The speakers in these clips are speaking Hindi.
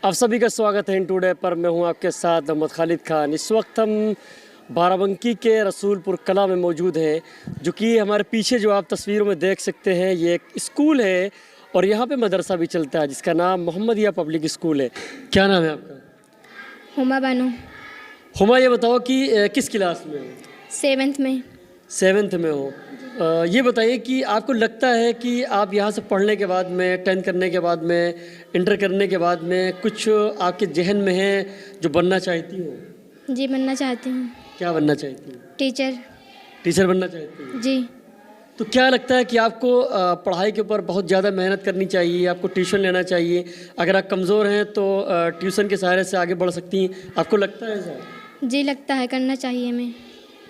आप सभी का स्वागत है इन टुडे पर। मैं हूं आपके साथ मोहम्मद खालिद खान। इस वक्त हम बाराबंकी के रसूलपुर कला में मौजूद हैं, जो कि हमारे पीछे जो आप तस्वीरों में देख सकते हैं ये एक स्कूल है और यहाँ पे मदरसा भी चलता है जिसका नाम मोहम्मदिया पब्लिक स्कूल है। क्या नाम है आपका? हुमा बानो। हुमा, ये बताओ कि किस क्लास में हो? 7th में। 7th में हो। ये बताइए कि आपको लगता है कि आप यहाँ से पढ़ने के बाद में, 10th करने के बाद में, इंटर करने के बाद में कुछ आपके जहन में है जो बनना चाहती हो? जी, बनना चाहती हूँ। क्या बनना चाहती हो? टीचर। टीचर बनना चाहती हो? जी। तो क्या लगता है कि आपको पढ़ाई के ऊपर बहुत ज़्यादा मेहनत करनी चाहिए, आपको ट्यूशन लेना चाहिए? अगर आप कमज़ोर हैं तो ट्यूशन के सहारे से आगे बढ़ सकती हैं, आपको लगता है ऐसा? जी, लगता है, करना चाहिए हमें।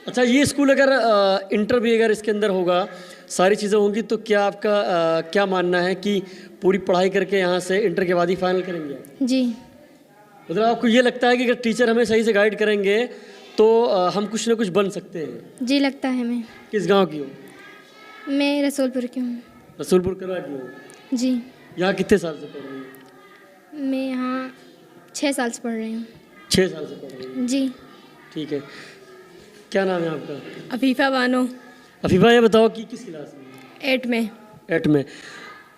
अच्छा, ये स्कूल अगर इंटर भी अगर इसके अंदर होगा, सारी चीज़ें होंगी, तो क्या आपका क्या मानना है कि पूरी पढ़ाई करके यहाँ से इंटर के बाद ही फाइनल करेंगे? जी। मतलब आपको ये लगता है कि अगर टीचर हमें सही से गाइड करेंगे तो हम कुछ ना कुछ बन सकते हैं? जी, लगता है हमें। किस गांव की हो? मैं रसूलपुर की हूँ। रसूलपुर कला की हो? जी। यहाँ कितने साल से पढ़ रही हो? मैं यहाँ 6 साल से पढ़ रही हूँ। 6 साल से पढ़ रही हो? जी। ठीक है। क्या नाम है आपका? अफीफ़ा बानो। अफीफा, ये बताओ कि किस क्लास में? 8 में। 8 में।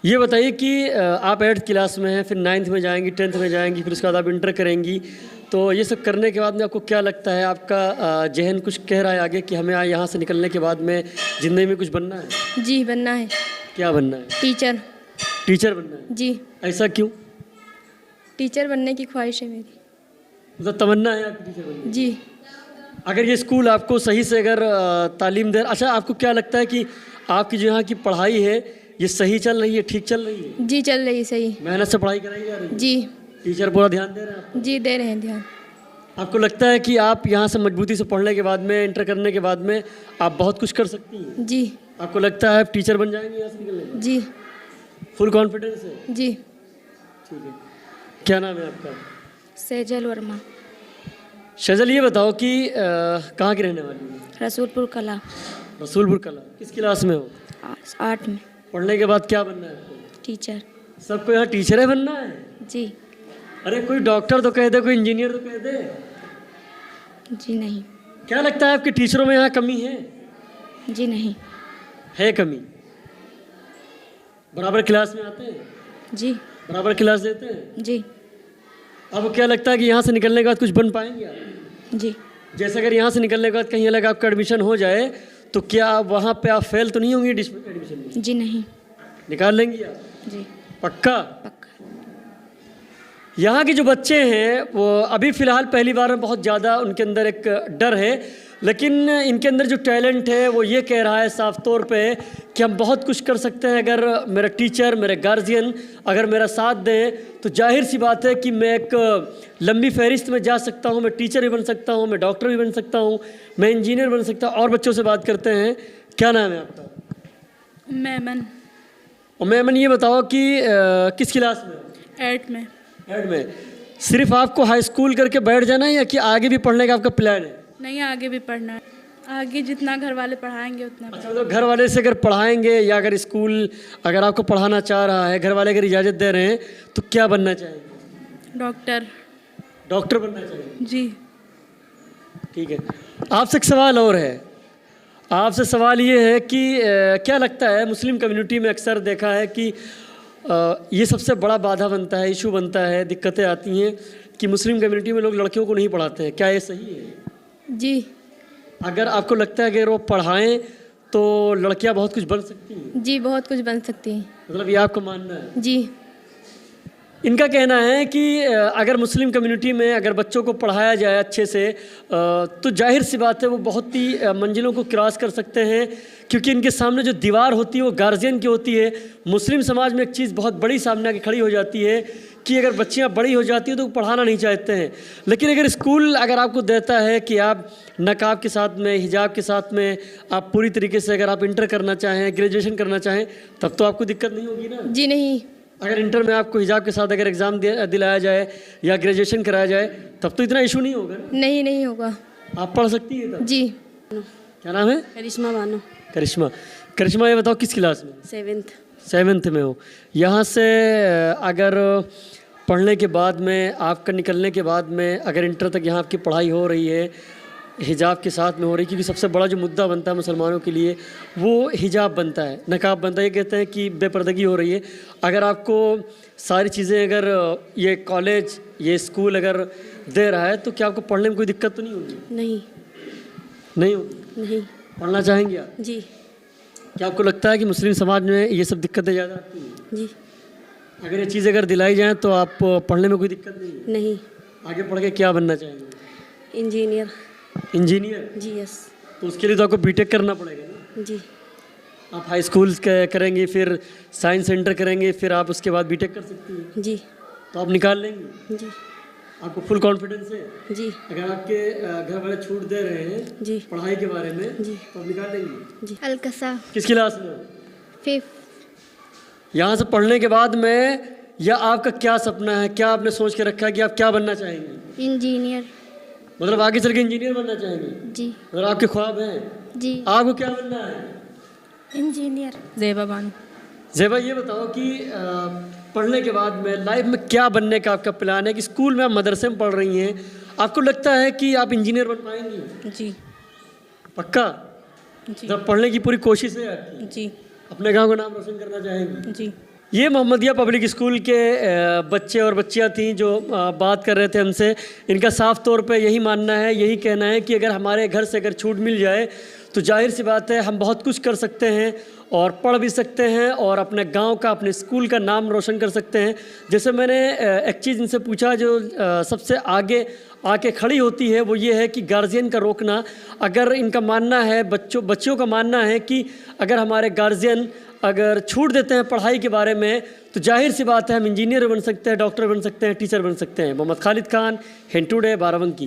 ये बताइए कि आप 8th क्लास में हैं, फिर 9th में जाएंगी, 10th में जाएंगी, फिर उसके बाद आप इंटर करेंगी, तो ये सब करने के बाद में आपको क्या लगता है, आपका जहन कुछ कह रहा है आगे कि हमें यहाँ से निकलने के बाद में ज़िंदगी में कुछ बनना है? जी, बनना है। क्या बनना है? टीचर। टीचर बनना है? जी। ऐसा क्यों? टीचर बनने की ख्वाहिश है मेरी। मतलब तमन्ना है आपकी टीचर बनने की? जी। अगर ये स्कूल आपको सही से अगर तालीम दे, अच्छा आपको क्या लगता है कि आपकी जो यहाँ की पढ़ाई है ये सही चल रही है, ठीक चल रही है? जी, चल रही सही। मेहनत से पढ़ाई कराई जा रही है? जी। टीचर पूरा ध्यान दे रहे हैं आपको? जी, दे रहे हैं ध्यान। आपको लगता है कि आप यहाँ से मजबूती से पढ़ने के बाद में, इंटर करने के बाद में आप बहुत कुछ कर सकती हैं? जी। आपको लगता है आप टीचर बन जाएंगे यहाँ से निकलने के बाद? जी। फुल कॉन्फिडेंस है? जी। ठीक है। क्या नाम है आपका? सेजल वर्मा। शजल, ये बताओ कि कहाँ की रहने वाली है? रसूलपुर कला। रसूलपुर कला। किस क्लास में हो? 8 में। पढ़ने के बाद क्या बनना है आपको? टीचर। सबको यहाँ टीचर ही बनना है? जी। अरे कोई डॉक्टर तो कह दे, कोई इंजीनियर तो कह दे। जी नहीं। क्या लगता है आपके टीचरों में यहाँ कमी है? जी नहीं। है कमी? बराबर क्लास में आते हैं? जी। बराबर क्लास देते हैं? जी। आपको क्या लगता है कि यहाँ से निकलने के बाद कुछ बन पाएंगे आप? जी। जैसे अगर यहाँ से निकलने के बाद कहीं अलग आपका एडमिशन हो जाए तो क्या वहाँ पे आप फेल तो नहीं होंगी एडमिशन में? जी नहीं। निकाल लेंगी आप? जी। पक्का? पक्का। यहाँ के जो बच्चे हैं वो अभी फ़िलहाल पहली बार में बहुत ज़्यादा उनके अंदर एक डर है, लेकिन इनके अंदर जो टैलेंट है वो ये कह रहा है साफ तौर पे कि हम बहुत कुछ कर सकते हैं। अगर मेरा टीचर, मेरे गार्जियन अगर मेरा साथ दें तो जाहिर सी बात है कि मैं एक लंबी फहरिस्त में जा सकता हूँ। मैं टीचर भी बन सकता हूँ, मैं डॉक्टर भी बन सकता हूँ, मैं इंजीनियर बन सकता हूँ। और बच्चों से बात करते हैं। क्या नाम है आपका? मेमन। और मेमन, ये बताओ कि किस क्लास में? 8 में। 8 में। सिर्फ आपको हाई स्कूल करके बैठ जाना है या कि आगे भी पढ़ने का आपका प्लान है? नहीं, आगे भी पढ़ना है। आगे जितना घर वाले पढ़ाएंगे उतना। अच्छा, मतलब घर वाले से अगर पढ़ाएंगे या अगर स्कूल अगर आपको पढ़ाना चाह रहा है, घर वाले अगर इजाज़त दे रहे हैं तो क्या बनना चाहेंगे? डॉक्टर। डॉक्टर बनना चाहेंगे? जी। ठीक है। आपसे एक सवाल और है। आपसे सवाल ये है कि क्या लगता है, मुस्लिम कम्युनिटी में अक्सर देखा है कि ये सबसे बड़ा बाधा बनता है, इशू बनता है, दिक्कतें आती हैं कि मुस्लिम कम्युनिटी में लोग लड़कियों को नहीं पढ़ाते हैं। क्या ये सही है? जी। अगर आपको लगता है कि अगर वो पढ़ाएं तो लड़कियां बहुत कुछ बन सकती हैं? जी, बहुत कुछ बन सकती हैं। मतलब ये आपका मानना है? जी। इनका कहना है कि अगर मुस्लिम कम्युनिटी में अगर बच्चों को पढ़ाया जाए अच्छे से तो जाहिर सी बात है वो बहुत ही मंजिलों को क्रॉस कर सकते हैं, क्योंकि इनके सामने जो दीवार होती है वो गार्जियन की होती है। मुस्लिम समाज में एक चीज़ बहुत बड़ी सामने आके खड़ी हो जाती है कि अगर बच्चियां बड़ी हो जाती हैं तो पढ़ाना नहीं चाहते हैं, लेकिन अगर स्कूल अगर आपको देता है कि आप नकाब के साथ में, हिजाब के साथ में आप पूरी तरीके से अगर आप इंटर करना चाहें, ग्रेजुएशन करना चाहें, तब तो आपको दिक्कत नहीं होगी ना? जी नहीं। अगर इंटर में आपको हिजाब के साथ अगर एग्ज़ाम दिलाया जाए या ग्रेजुएशन कराया जाए तब तो इतना इशू नहीं होगा? नहीं, नहीं होगा। आप पढ़ सकती है तब? जी। क्या नाम है? करिश्मा बानो। करिश्मा। करिश्मा, ये बताओ किस क्लास में? 7th। 7th में हो। यहाँ से अगर पढ़ने के बाद में, आपका निकलने के बाद में, अगर इंटर तक यहाँ आपकी पढ़ाई हो रही है हिजाब के साथ में हो रही है, क्योंकि सबसे बड़ा जो मुद्दा बनता है मुसलमानों के लिए वो हिजाब बनता है, नकाब बनता है। ये कहते हैं कि बेपर्दगी हो रही है। अगर आपको सारी चीज़ें, अगर ये कॉलेज, ये स्कूल अगर दे रहा है, तो क्या आपको पढ़ने में कोई दिक्कत तो नहीं होगी? नहीं नहीं होगी? नहीं पढ़ना चाहेंगे आप? जी क्या आपको लगता है कि मुस्लिम समाज में ये सब दिक्कतें ज़्यादा आती हैं? जी अगर ये चीज़ अगर दिलाई जाए तो आप पढ़ने में कोई दिक्कत नहीं है? नहीं। आगे पढ़ के क्या बनना चाहेंगे? इंजीनियर। इंजीनियर? जी यस। तो उसके लिए तो आपको बीटेक करना पड़ेगा ना? जी आप हाई स्कूल करेंगे, फिर साइंस सेंटर करेंगे, फिर आप उसके बाद बीटेक कर सकती हैं, जी तो आप निकाल लेंगे? जी आपको फुल कॉन्फिडेंस है? जी अगर आपके घर वाले छूट दे रहे हैं जी पढ़ाई के बारे में, जी। तो आप निकाल लेंगे? अलकसा किस क्लास में? 5th। यहाँ से पढ़ने के बाद में, या आपका क्या सपना है, क्या आपने सोच के रखा है कि आप क्या बनना चाहेंगे? इंजीनियर। मतलब आगे चल के इंजीनियर बनना चाहेंगे? जी मतलब आपके ख्वाब हैं? जी। आपको क्या बनना है? इंजीनियर। ज़ेबा बानो। ज़ेबा, ये बताओ कि पढ़ने के बाद में लाइफ में क्या बनने का आपका प्लान है? कि स्कूल में आप मदरसे में पढ़ रही हैं, आपको लगता है कि आप इंजीनियर बन पाएंगी? जी पक्का? जी जब पढ़ने की पूरी कोशिश है आपकी, जी अपने गांव का नाम रोशन करना चाहेंगी? जी। ये मोहम्मदिया पब्लिक स्कूल के बच्चे और बच्चियां थीं जो बात कर रहे थे हमसे। इनका साफ तौर पे यही मानना है, यही कहना है कि अगर हमारे घर से अगर छूट मिल जाए तो जाहिर सी बात है हम बहुत कुछ कर सकते हैं और पढ़ भी सकते हैं और अपने गांव का, अपने स्कूल का नाम रोशन कर सकते हैं। जैसे मैंने एक चीज़ इनसे पूछा जो सबसे आगे आके खड़ी होती है, वो ये है कि गार्जियन का रोकना। अगर इनका मानना है, बच्चों का मानना है कि अगर हमारे गार्जियन अगर छूट देते हैं पढ़ाई के बारे में, तो जाहिर सी बात है हम इंजीनियर बन सकते हैं, डॉक्टर बन सकते हैं, टीचर बन सकते हैं। मोहम्मद खालिद खान, हिंद टुडे, बाराबंकी।